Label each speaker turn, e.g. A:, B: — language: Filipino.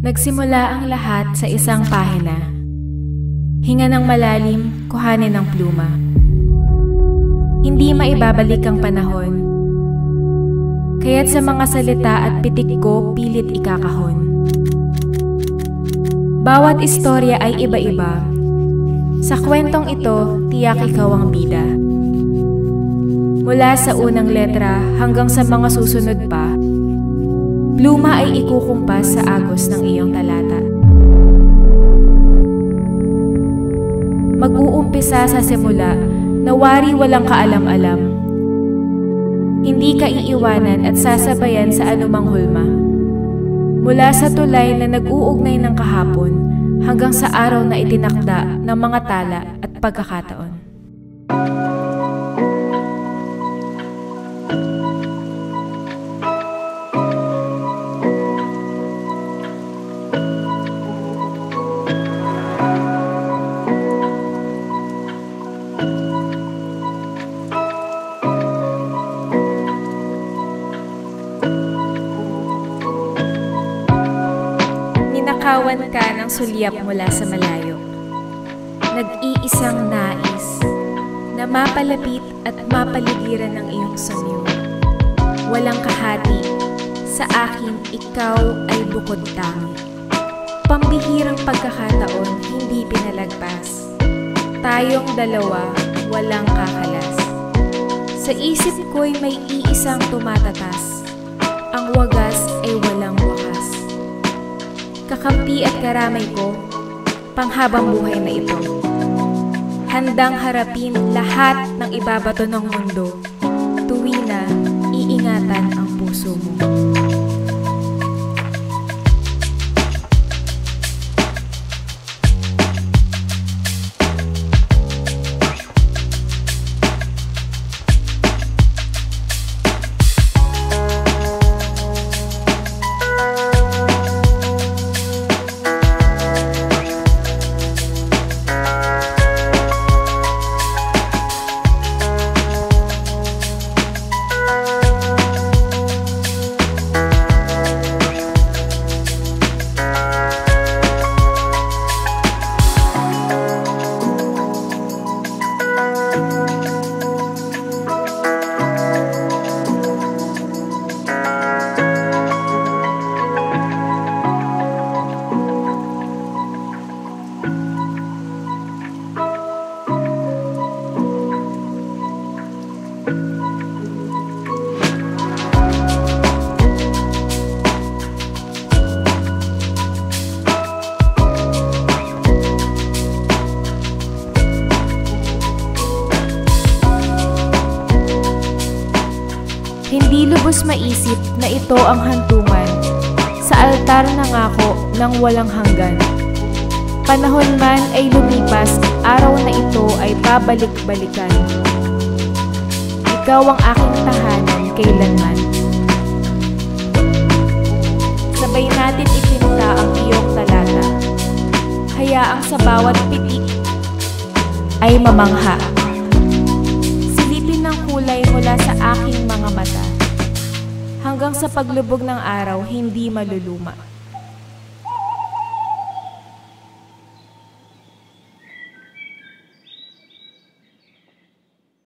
A: Nagsimula ang lahat sa isang pahina. Hinga ng malalim, kuhanin ng pluma. Hindi maibabalik ang panahon, kaya't sa mga salita at pitik ko pilit ikakahon. Bawat istorya ay iba-iba. Sa kwentong ito, tiyak ikaw ang bida. Mula sa unang letra hanggang sa mga susunod pa, pluma ay ikukumpas sa agos ng iyong talata. Mag-uumpisa sa simula na wari walang kaalam-alam. Hindi ka iiwanan at sasabayan sa anumang hulma. Mula sa tulay na nag-uugnay ng kahapon hanggang sa araw na itinakda ng mga tala at pagkakataon. Ninakawan ka ng sulyap mula sa malayo. Nag-iisang nais na mapalapit at mapaligiran ng iyong sanyo. Walang kahati, sa akin ikaw ay bukod tangi. Pambihirang pagkakataon hindi pinalagpas. Tayong dalawa walang kakalas. Sa isip ko'y may iisang tumatatas. Ang wagas ay walang wakas. Kakampi at karamay ko, panghabang buhay na ito. Handang harapin lahat ng ibabato ng mundo, tuwi na iingatan ang puso mo. Hindi lubos maisip na ito ang hantungan sa altar ng ako ng walang hanggan. Panahon man ay lumipas, araw na ito ay pabalik-balikan. Ikaw ang aking tahanan kailanman. Sabay natin ipinta ang iyong talata. Hayaang sa bawat pitik ay mamangha. Silipin ng kulay mula sa aking mga mata. Hanggang sa paglubog ng araw, hindi maluluma.